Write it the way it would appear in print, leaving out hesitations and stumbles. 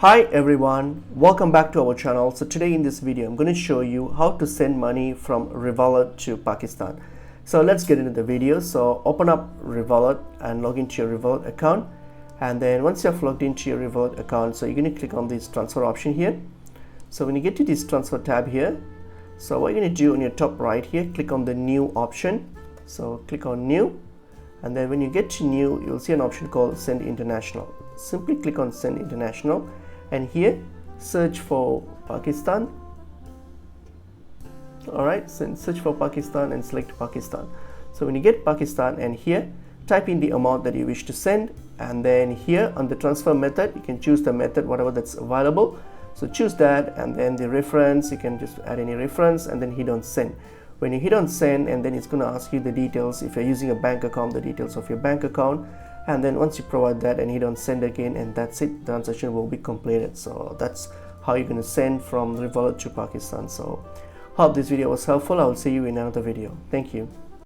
Hi everyone, welcome back to our channel. So today in this video I'm going to show you how to send money from Revolut to Pakistan. So let's get into the video. So open up Revolut and log into your Revolut account, and then once you have logged into your Revolut account, so you're going to click on this transfer option here. So when you get to this transfer tab here, so what you're going to do on your top right here, click on the new option. So click on new, and then when you get to new, you'll see an option called send international. Simply click on send international, and here search for Pakistan. Alright, so search for Pakistan and select Pakistan. So when you get Pakistan, and here type in the amount that you wish to send, and then here on the transfer method you can choose the method whatever that's available. So choose that, and then the reference, you can just add any reference and then hit on send. When you hit on send, and then it's going to ask you the details. If you're using a bank account, the details of your bank account, and then once you provide that and hit on send again, and that's it, the transaction will be completed. So that's how you're going to send from Revolut to Pakistan. So hope this video was helpful. I will see you in another video. Thank you.